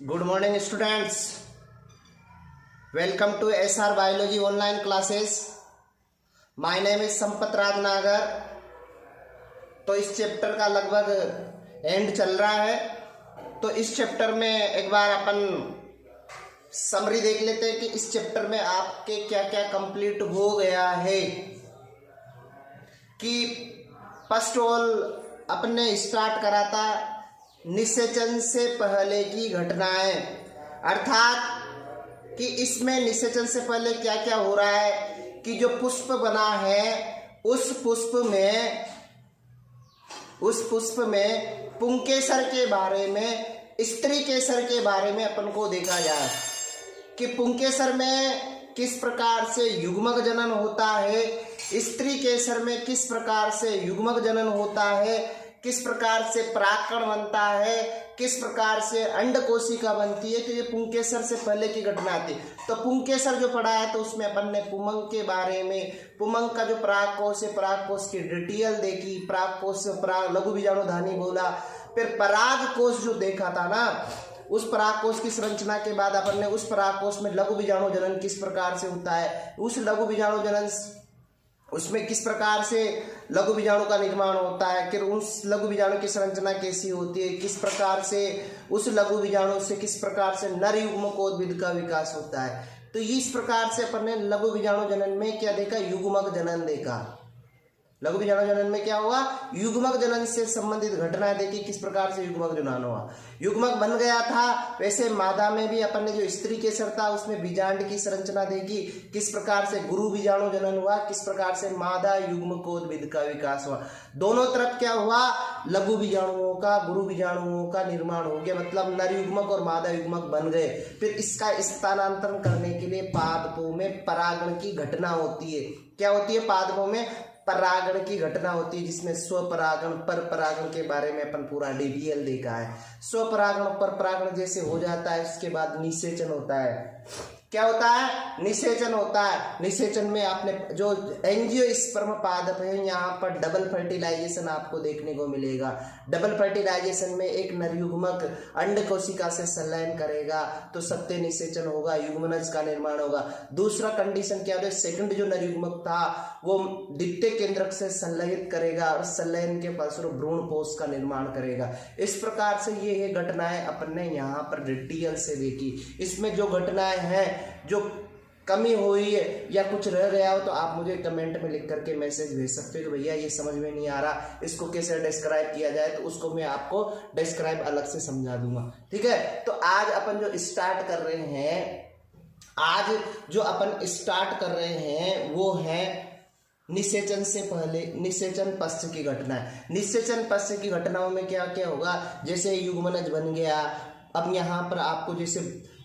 Good morning students. Welcome to SR Biology online classes. My name is Sampat राज नागर। तो इस chapter का लगभग एंड चल रहा है, तो इस चैप्टर में एक बार अपन समरी देख लेते हैं कि इस चैप्टर में आपके क्या क्या कंप्लीट हो गया है। कि फर्स्ट ऑल अपने स्टार्ट करा था निषेचन से पहले की घटनाएं, अर्थात कि इसमें निषेचन से पहले क्या क्या हो रहा है कि जो पुष्प बना है उस पुष्प में पुंकेसर के बारे में, स्त्री केसर के बारे में अपन को देखा जाए कि पुंकेसर में किस प्रकार से युग्मक जनन होता है, स्त्री केसर में किस प्रकार से युग्मक जनन होता है, किस प्रकार से परागकण बनता है, किस प्रकार से अंड कोशिका बनती है। तो ये पुंकेसर से पहले की घटना थी। तो पुंकेसर जो पढ़ा है तो उसमें अपन ने पुमंग के बारे में, पुमंग का जो परागकोश है परागकोश की डिटेल देखी, परागकोश से पराग लघु बीजाणुधानी बोला, फिर परागकोश जो देखा था ना, उस परागकोश की संरचना के बाद अपन ने उस परागकोश में लघु बीजाणु जनन किस प्रकार से होता है, उस लघु बीजाणु जनन उसमें किस प्रकार से लघु बीजाणु का निर्माण होता है, फिर उस लघु बीजाणु की संरचना कैसी होती है, किस प्रकार से उस लघु बीजाणु से किस प्रकार से नर युग्मकोद्भिद का विकास होता है। तो इस प्रकार से अपन ने लघु बीजाणु जनन में क्या देखा, युग्मक जनन देखा। लघु बीजाणु जनन में क्या हुआ, युग्मक जनन से संबंधित घटनाएं देखी, किस प्रकार से युग्मक जनन हुआ, युग्मक बन गया था। वैसे मादा में भी अपन ने जो स्त्री केसर था उसमें बीजांड की संरचना देखी, किस प्रकार से गुरु बीजाणु जनन हुआ, किस प्रकार से मादा युग्मकोद्भिद का विकास हुआ। दोनों तरफ क्या हुआ, लघु बीजाणुओं का गुरु बीजाणुओं का निर्माण हो गया, मतलब नर युग्मक और मादा युग्मक बन गए। फिर इसका स्थानांतरण करने के लिए पादपों में परागण की घटना होती है। क्या होती है, पादपों में परागण की घटना होती है, जिसमें स्वपरागण पर परागण के बारे में अपन पूरा डिटेल देखा है। स्वपरागण पर परागण जैसे हो जाता है उसके बाद निषेचन होता है। क्या होता है, निषेचन होता है। निषेचन में आपने जो एंजियोस्पर्म पादप है यहाँ पर डबल फर्टिलाइजेशन आपको देखने को मिलेगा। डबल फर्टिलाइजेशन में एक नर युग्मक अंड कोशिका से संलयन करेगा तो सत्य निषेचन होगा, युग्मनज का निर्माण होगा। दूसरा कंडीशन क्या होता है, सेकंड जो नर युग्मक था वो द्वितीय केंद्रक से संलयित करेगा और संलयन के फलस्वरूप भ्रूण पोष का निर्माण करेगा। इस प्रकार से ये घटनाएं अपन ने यहाँ पर डिटेल से देखी। इसमें जो घटनाएं हैं, जो कमी हुई है या कुछ रह गया हो तो आप मुझे कमेंट में लिख करके मैसेज भेज सकते हो कि भैया ये समझ में नहीं आ रहा, इसको कैसे डिस्क्राइब किया जाए, तो उसको मैं आपको डिस्क्राइब अलग से समझा दूंगा। ठीक है, तो आज अपन जो स्टार्ट कर रहे हैं वो है निषेचन से पहले, निषेचन पश्च की घटना है। निषेचन पश्च की घटनाओं में क्या क्या होगा, जैसे युग्मनज बन गया। अब यहाँ पर आपको जैसे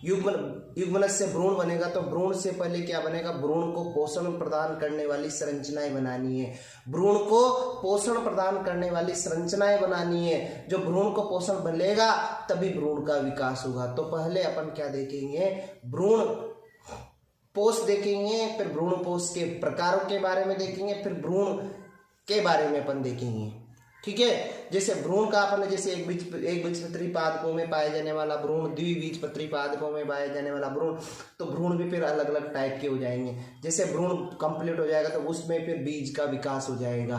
युग्मनज से भ्रूण बनेगा तो भ्रूण से पहले क्या बनेगा, भ्रूण को पोषण प्रदान करने वाली संरचनाएं बनानी है। भ्रूण को पोषण प्रदान करने वाली संरचनाएं बनानी है। जो भ्रूण को पोषण मिलेगा तभी भ्रूण का विकास होगा। तो पहले अपन क्या देखेंगे, भ्रूण पोष देखेंगे, फिर भ्रूण पोष के प्रकारों के बारे में देखेंगे, फिर भ्रूण के बारे में अपन देखेंगे। ठीक है, जैसे भ्रूण का अपन जैसे एक बीजपत्री पादपों में पाए जाने वाला भ्रूण, द्विबीजपत्री पादपों में पाए जाने वाला भ्रूण, तो भ्रूण भी फिर अलग अलग टाइप के हो जाएंगे। जैसे भ्रूण कंप्लीट हो जाएगा तो उसमें फिर बीज का विकास हो जाएगा।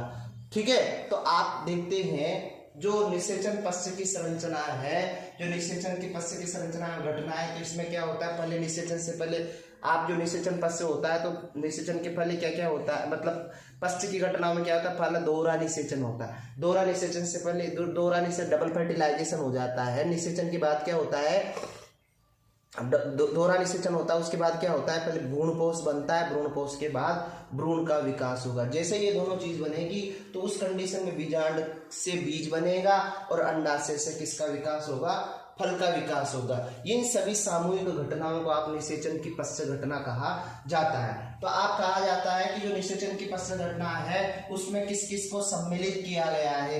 ठीक है, तो आप देखते हैं जो निषेचन पश्च की संरचना है, जो निषेचन की पश्च की संरचना घटना है, तो इसमें क्या होता है, पहले निषेचन से पहले आप जो निषेचन पश्च होता है तो निषेचन के पहले क्या क्या होता है, मतलब पश्च की घटनाओं में क्या होता है, पहले दोहरा निषेचन होता है। दोहरा निषेचन से पहले दोहरा निषेचन डबल फर्टिलाइजेशन हो जाता है। निषेचन के बाद क्या होता है, दोहरा निषेचन होता है। उसके बाद क्या होता है, पहले भ्रूण पोष बनता है, भ्रूण पोष के बाद भ्रूण का विकास होगा। जैसे ये दोनों चीज बनेगी तो उस कंडीशन में बीजांड से बीज बनेगा और अंडाशय से किसका विकास होगा, फल का विकास होगा। इन सभी सामूहिक घटनाओं को आप निषेचन की पश्च घटना कहा जाता है। तो आप कहा जाता है कि जो निषेचन की पश्च घटना है उसमें किस किस को सम्मिलित किया गया है,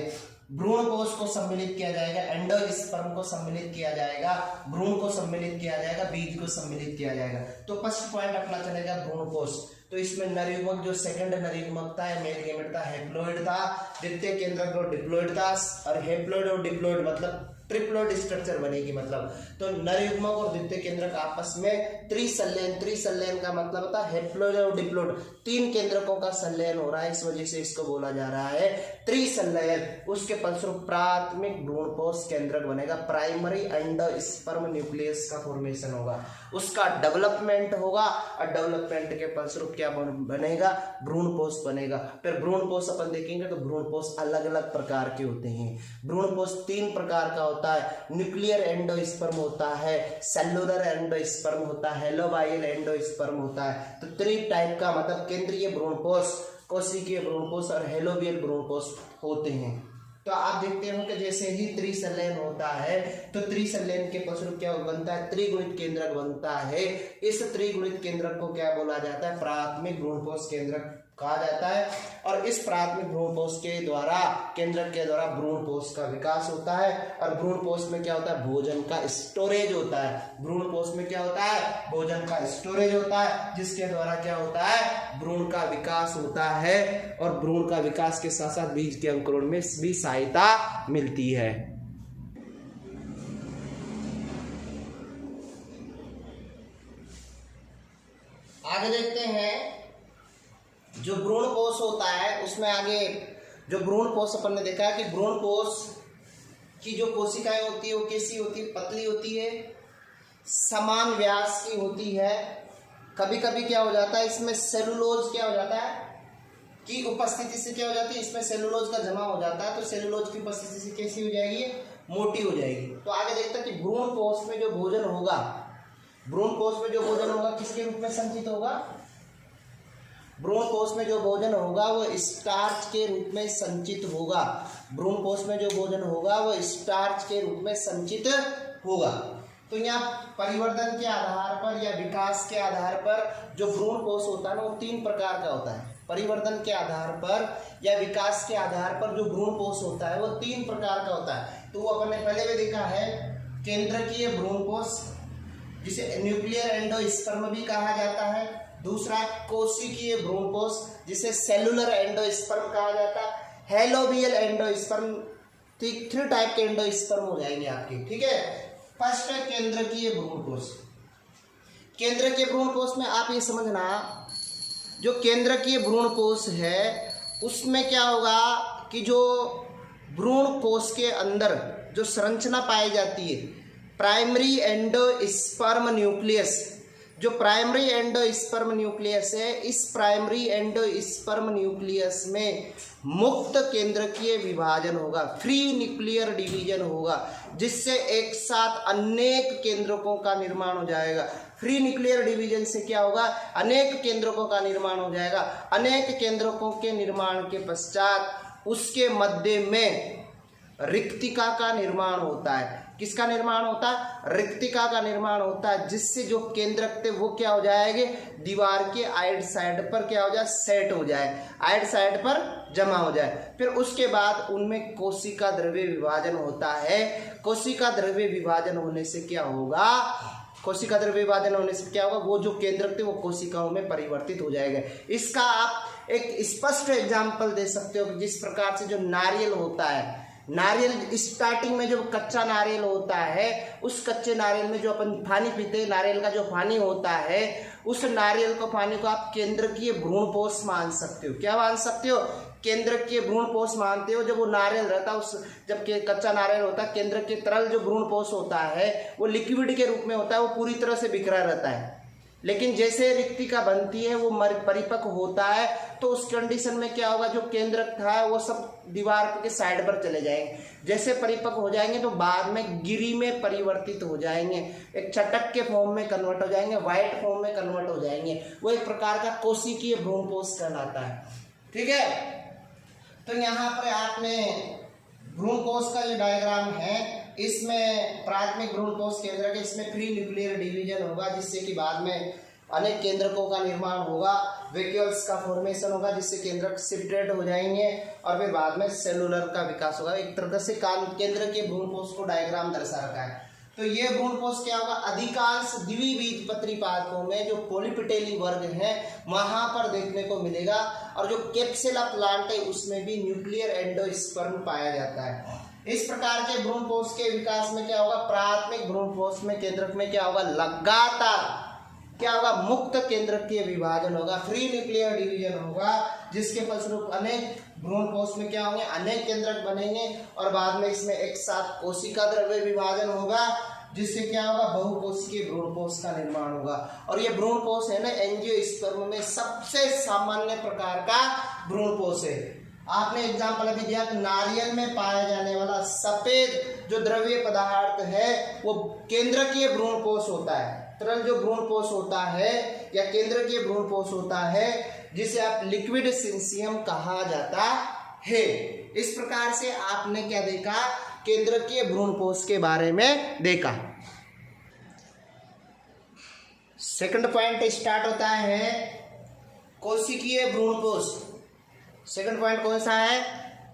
भ्रूण कोश को सम्मिलित किया जाएगा, एंडोस्पर्म को सम्मिलित किया जाएगा, भ्रूण को सम्मिलित किया जाएगा, बीज को सम्मिलित किया जाएगा। तो फर्स्ट पॉइंट अपना चलेगा भ्रूण कोश। तो इसमें नर युग्मक जो सेकंड नर युग्मक था, मेल गैमेट था, हैप्लॉइड था, द्वितीय केंद्रक और डिप्लॉइड था। और हैप्लॉइड और डिप्लॉइड मतलब ट्रिप्लोइड स्ट्रक्चर बनेगी। मतलब तो नर युग्मक और द्वितीय केंद्रक आपस में त्रिसंलयन का मतलब होता है हैप्लोइड और डिप्लोइड, 3 केंद्रकों का संलयन हो रहा है, इस वजह से इसको बोला जा रहा है त्रिसंलयन। उसके फलस्वरूप प्राथमिक भ्रूणपोष केंद्रक बनेगा, प्राइमरी एंडोस्पर्म न्यूक्लियस का फॉर्मेशन होगा, उसका डेवलपमेंट होगा और डेवलपमेंट के फलस्वरूप क्या बनेगा, भ्रूणपोष बनेगा। फिर भ्रूणपोष अपन देखेंगे तो भ्रूणपोष अलग अलग प्रकार के होते हैं। भ्रूणपोष 3 प्रकार का होता है, न्यूक्लियर एंडोस्पर्म होता है, सेलुलर एंडोस्पर्म होता है, लोबाइल एंडोस्पर्म होता है। तो 3 टाइप का मतलब केंद्रीय भ्रूणपोष, कोशिकीय भ्रूणपोष और हेलोबियल भ्रूणपोष होते हैं। तो आप देखते हो कि जैसे ही त्रिसंलयन होता है तो त्रिसंलयन के फलस्वरूप क्या बनता है, त्रिगुणित केंद्रक बनता है। इस त्रिगुणित केंद्रक को क्या बोला जाता है, प्राथमिक भ्रूणपोष केंद्रक कहा जाता है। और इस प्राथमिक भ्रूणपोष के द्वारा केंद्रक के द्वारा भ्रूणपोष का विकास होता है। और भ्रूणपोष में क्या होता है, भोजन का स्टोरेज होता है। भ्रूणपोष में क्या होता है, भोजन का स्टोरेज होता है, जिसके द्वारा क्या होता है, भ्रूण का विकास होता है। और भ्रूण का विकास के साथ साथ बीज के अंकुरण में भी सहायता मिलती है। आगे देखते हैं जो भ्रूणपोष होता है उसमें आगे जो भ्रूणपोष अपन ने देखा है कि भ्रूणपोष की जो कोशिकाएं होती है वो कैसी होती है, पतली होती है, समान व्यास की होती है। कभी कभी क्या हो जाता है इसमें सेलुलोज क्या हो जाता है की उपस्थिति से क्या हो जाती है, इसमें सेलुलोज का जमा हो जाता है। तो सेलुलोज की उपस्थिति से कैसी हो जाएगी, मोटी हो जाएगी। तो आगे देखते हैं कि भ्रूणपोष में जो भोजन होगा, भ्रूणपोष में जो भोजन होगा किसके रूप में संचित होगा, भ्रूणपोष में जो भोजन होगा वो स्टार्च के रूप में संचित होगा। भ्रूणपोष में जो भोजन होगा वो स्टार्च के रूप में संचित होगा। तो यहाँ परिवर्तन के आधार पर या विकास के आधार पर जो भ्रूणपोष होता है ना वो 3 प्रकार का होता है। परिवर्तन के आधार पर या विकास के आधार पर जो भ्रूणपोष होता है वो 3 प्रकार का होता है। तो वो अपन ने पहले भी देखा है, केंद्रकीय भ्रूणपोष जिसे न्यूक्लियर एंडोस्पर्म भी कहा जाता है। दूसरा कोशिकीय भ्रूणपोष जिसे सेलुलर एंडोस्पर्म कहा जाता है। हेलोबियल एंडोस्पर्म, 3 टाइप के एंडोस्पर्म हो जाएंगे आपके, ठीक है। फर्स्ट है केंद्रकीय भ्रूणपोष। केंद्रकीय भ्रूणपोष में आप ये समझना, जो केंद्रकीय भ्रूणपोष है उसमें क्या होगा कि जो भ्रूणकोश के अंदर जो संरचना पाई जाती है, प्राइमरी एंडोस्पर्म न्यूक्लियस, जो प्राइमरी एंडोस्पर्म न्यूक्लियस है, इस प्राइमरी एंडोस्पर्म न्यूक्लियस में मुक्त केंद्रकीय विभाजन होगा, फ्री न्यूक्लियर डिवीजन होगा, जिससे एक साथ अनेक केंद्रकों का निर्माण हो जाएगा। फ्री न्यूक्लियर डिवीजन से क्या होगा, अनेक केंद्रकों का निर्माण हो जाएगा। अनेक केंद्रकों के निर्माण के पश्चात उसके मध्य में रिक्तिका का निर्माण होता है। किसका निर्माण होता है, रिक्तिका का निर्माण होता है, जिससे जो केंद्रक थे वो क्या हो जाएंगे, दीवार के आइड साइड पर क्या हो जाए, सेट हो जाए, आइड साइड पर जमा हो जाए। फिर उसके बाद उनमें कोशिका द्रव्य विभाजन होता है। कोशिका द्रव्य विभाजन होने से क्या होगा, कोशिका द्रव्य विभाजन होने से क्या होगा, वो जो केंद्रक थे वो कोशिकाओं में परिवर्तित हो जाएगा। इसका आप एक स्पष्ट एग्जाम्पल दे सकते हो, जिस प्रकार से जो नारियल होता है, नारियल स्टार्टिंग में जो कच्चा नारियल होता है, उस कच्चे नारियल में जो अपन पानी पीते हैं, नारियल का जो पानी होता है, उस नारियल को पानी को आप केंद्रकीय भ्रूणपोष मान सकते हो। क्या मान सकते हो, केंद्रकीय भ्रूणपोष मानते हो। जब वो नारियल रहता है, उस जब कच्चा नारियल होता है, केंद्र के तरल जो भ्रूणपोष होता है वो लिक्विड के रूप में होता है, वो पूरी तरह से बिखरा रहता है। लेकिन जैसे रिक्तिका बनती है, वो परिपक्व होता है, तो उस कंडीशन में क्या होगा, जो केंद्रक था वो सब दीवार के साइड पर चले जाएंगे। जैसे परिपक्व हो जाएंगे तो बाद में गिरी में परिवर्तित हो जाएंगे, एक चटक के फॉर्म में कन्वर्ट हो जाएंगे, व्हाइट फॉर्म में कन्वर्ट हो जाएंगे। वो एक प्रकार का कोशिकीय भ्रूणपोष कहलाता है, ठीक है। तो यहाँ पर आपने भ्रूणकोश का जो डायग्राम है, इसमें प्राथमिक भ्रूणकोश केंद्रक, इसमें फ्री न्यूक्लियर डिवीजन होगा, जिससे कि बाद में अनेक केंद्रकों का निर्माण होगा, वैक्यूल्स का फॉर्मेशन होगा, जिससे केंद्रक शिफ्टेड हो जाएंगे और फिर बाद में सेलुलर का विकास होगा। एक तरह से केंद्र के भ्रूणकोश को डायग्राम दर्शा रखा है। तो ये भ्रूणकोश क्या होगा, अधिकांश द्विबीजपत्री पादपों में जो पॉलीपेटली वर्ग है वहां पर देखने को मिलेगा। और जो कैप्सुला प्लांट है उसमें भी न्यूक्लियर एंडोस्पर्म पाया जाता है। इस प्रकार के भ्रूणपोष के विकास में क्या होगा, प्राथमिक भ्रूणपोष में केंद्रक में क्या होगा, लगातार क्या होगा, मुक्त केंद्रकीय विभाजन होगा, फ्री न्यूक्लियर डिवीजन होगा, जिसके फलस्वरूप अनेक भ्रूणपोष में क्या होंगे, अनेक केंद्रक बनेंगे और बाद में इसमें एक साथ कोशिका द्रव्य विभाजन होगा, जिससे क्या होगा, बहुकोशिकीय भ्रूणपोष का निर्माण होगा। और ये भ्रूणपोष है ना, एंजियोस्पर्म में सबसे सामान्य प्रकार का भ्रूणपोष है। आपने एग्जाम्पल अभी दिया कि नारियल में पाया जाने वाला सफेद जो द्रव्य पदार्थ है वो केंद्रकीय भ्रूणपोष होता है। तरल जो भ्रूणपोष होता है या केंद्रकीय भ्रूणपोष होता है, जिसे आप लिक्विड सिंसियम कहा जाता है। इस प्रकार से आपने क्या देखा, केंद्रकीय भ्रूणपोष के बारे में देखा। सेकंड पॉइंट स्टार्ट होता है कोशिकीय भ्रूणपोष। सेकंड पॉइंट कौन सा है,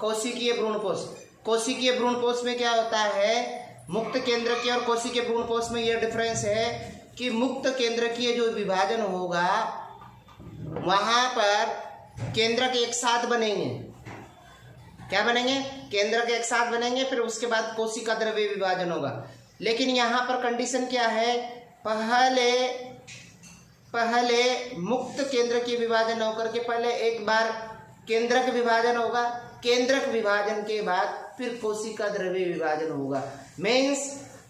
कोशिकीय भ्रूणपोष। कोशिकीय भ्रूणपोष में क्या होता है, मुक्त केंद्रकीय और कोशिकीय भ्रूणपोष में यह डिफरेंस है कि मुक्त केंद्रकीय जो विभाजन होगा वहां पर केंद्रक एक साथ बनेंगे। क्या बनेंगे, केंद्रक एक साथ बनेंगे, फिर उसके बाद कोशिका द्रव्य विभाजन होगा। लेकिन यहाँ पर कंडीशन क्या है, पहले मुक्त केंद्रकीय विभाजन होकर के पहले एक बार केंद्रक विभाजन होगा, केंद्रक विभाजन के बाद फिर कोशिका द्रव्य विभाजन होगा। मीन्स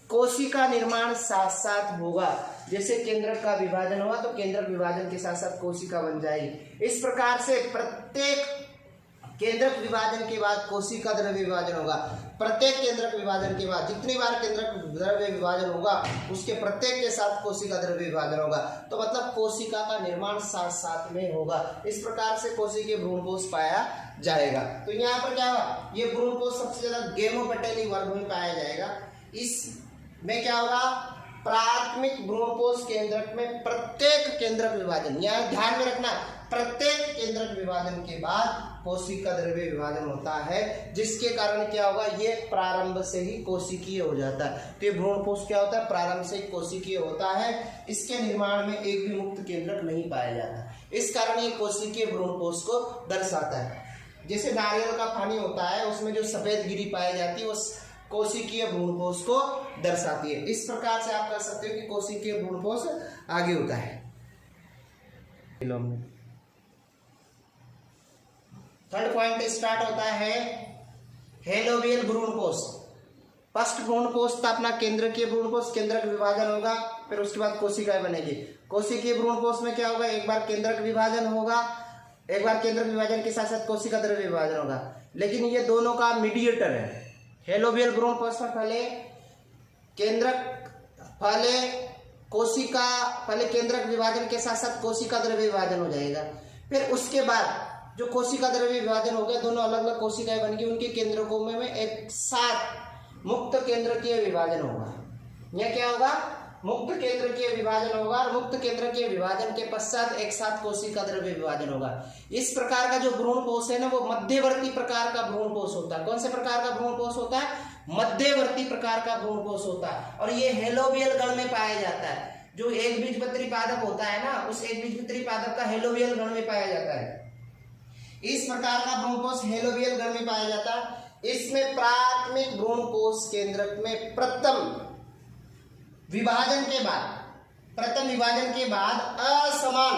कोशिका निर्माण साथ साथ होगा। जैसे केंद्रक का विभाजन हुआ तो केंद्रक विभाजन के साथ साथ कोशिका बन जाएगी। इस प्रकार से प्रत्येक केंद्रक विभाजन के बाद कोशिका द्रव्य विभाजन होगा। प्रत्येक केंद्रक विभाजन के बाद जितनी बार केंद्रक द्रव्य विभाजन होगा उसके प्रत्येक के साथ कोशिका द्रव्य विभाजन होगा। तो मतलब कोशिका का निर्माण साथ साथ में होगा। इस प्रकार से कोशिकीय भ्रूणपोष पाया जाएगा। तो यहाँ पर क्या हुआ, ये भ्रूणपोष सबसे ज्यादा गेमोपेटेली वर्ग में पाया जाएगा। इसमें क्या होगा, प्राथमिक भ्रूणपोष केंद्रक में प्रत्येक केंद्रक विभाजन, यहाँ ध्यान में रखना, प्रत्येक केंद्रक विभाजन के बाद कोशिका द्रव्य विभाजन होता है, जिसके कारण क्या होगा, ये प्रारंभ से ही कोशिकीय हो जाता है। तो ये भ्रूणपोष क्या होता है, प्रारंभ से ही कोशिकीय होता है। इसके निर्माण में एक भी मुक्त केंद्रक नहीं पाया जाता, इस कारण ये कोशिकीय भ्रूणपोष को दर्शाता है। जैसे नारियल का पानी होता है, उसमें जो सफेद गिरी पाई जाती है वो कोशिकीय भ्रूणपोष को दर्शाती है। इस प्रकार से आप कह सकते हो कि कोशिकीय भ्रूणपोष आगे होता है। थर्ड पॉइंट स्टार्ट होता है हेलोबियल भ्रूणपोष। फर्स्ट भ्रूणपोष था अपना केंद्रकीय भ्रूणपोष, केंद्रक विभाजन होगा, फिर उसके बाद कोशिकाएं बनेगी। कोशिकीय भ्रूणपोष में क्या होगा, एक बार केंद्रक विभाजन होगा, एक बार केंद्रक विभाजन के साथ साथ कोशिका द्रव्य विभाजन होगा। लेकिन ये दोनों का मीडिएटर है। हेलोबियल भ्रूणपोष में पहले केंद्रक विभाजन के साथ साथ कोशिका द्रव्य विभाजन हो जाएगा। फिर उसके बाद जो कोशिका द्रव्य विभाजन हो गया, दोनों अलग अलग कोशिकाएं बन गई, उनके केंद्रकों में एक साथ मुक्त केंद्रकीय विभाजन होगा। यह क्या होगा, मुक्त केंद्रकीय विभाजन होगा, और मुक्त केंद्रकीय विभाजन के पश्चात एक साथ कोशिका द्रव्य विभाजन होगा। इस प्रकार का जो भ्रूणपोष है ना, वो मध्यवर्ती प्रकार का भ्रूणपोष होता है। कौन से प्रकार का भ्रूणपोष होता है, मध्यवर्ती प्रकार का भ्रूणपोष होता है। और ये हेलोबियल गण में पाया जाता है। जो एक बीजपत्री पादप होता है ना, उस एक बीजपत्री पादप का हेलोबियल गण में पाया जाता है। इस प्रकार का भ्रूणपोष हेलोबियल गण में पाया जाता है। इसमें प्राथमिक भ्रूणपोष केंद्रक में प्रथम विभाजन के बाद असमान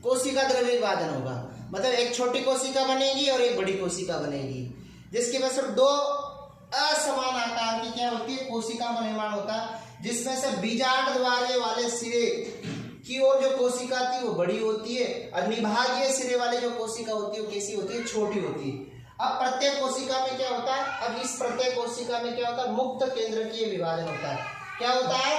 कोशिका द्रव्य विभाजन होगा। मतलब एक छोटी कोशिका बनेगी और एक बड़ी कोशिका बनेगी, जिसके वजह से दो असमान आकार की क्या होती है, कोशिका का निर्माण होता है, जिसमें से बीजांड द्वारे वाले सिरे की ओर जो कोशिका थी वो बड़ी होती है, और निभागीय सिरे वाले जो कोशिका होती है वो कैसी होती है, छोटी होती है। अब प्रत्येक कोशिका में क्या होता है, अब इस प्रत्येक कोशिका में क्या होता है, मुक्त केंद्रकीय विभाजन होता है। क्या होता है,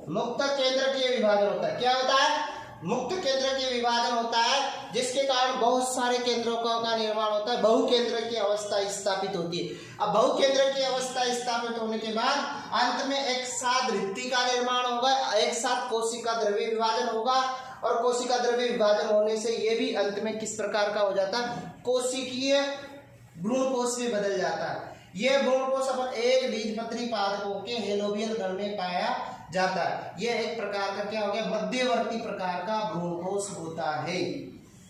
मुक्त केंद्रकीय विभाजन होता है। क्या होता है, मुक्त केंद्रकीय विभाजन होता है, जिसके कारण बहुत सारे केंद्रकों का निर्माण होता है, बहुकेंद्रकीय अवस्था स्थापित होती है। अब बहुकेंद्रकीय अवस्था स्थापित होने के बाद अंत में एक साथ रिक्ति का निर्माण होगा, एक साथ कोशिका द्रव्य विभाजन होगा, और कोशिका द्रव्य विभाजन होने से ये भी अंत में किस प्रकार का हो जाता है, कोशिकीय भ्रूणपोष में बदल जाता है। यह भ्रूणपोष अपन एक बीजपत्री पादपों के हेलोबियल गण में पाया जाता है। यह एक प्रकार का क्या हो गया, मध्यवर्ती प्रकार का भ्रूणपोष होता है।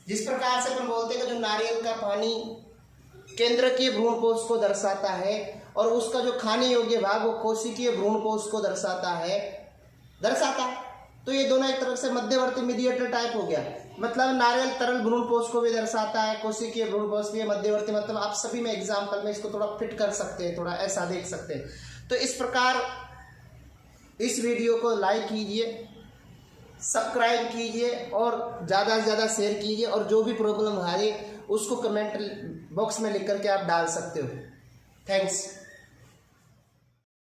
जिस प्रकार से अपन बोलते हैं कि जो नारियल का पानी केंद्रकीय भ्रूणपोष को दर्शाता है और उसका जो खाने योग्य भाग वो कोशिकीय भ्रूणपोष को दर्शाता। तो ये दोनों एक तरफ से मध्यवर्ती मीडिएटर टाइप हो गया, मतलब नारियल तरल भ्रूणपोष को भी दर्शाता है, कोशिकीय भ्रूणपोष भी मध्यवर्ती, मतलब आप सभी में एग्जाम्पल में इसको थोड़ा फिट कर सकते हैं, थोड़ा ऐसा देख सकते हैं। तो इस प्रकार इस वीडियो को लाइक कीजिए, सब्सक्राइब कीजिए और ज़्यादा से ज़्यादा शेयर कीजिए, और जो भी प्रॉब्लम आ रही है उसको कमेंट बॉक्स में लिख करके आप डाल सकते हो। थैंक्स।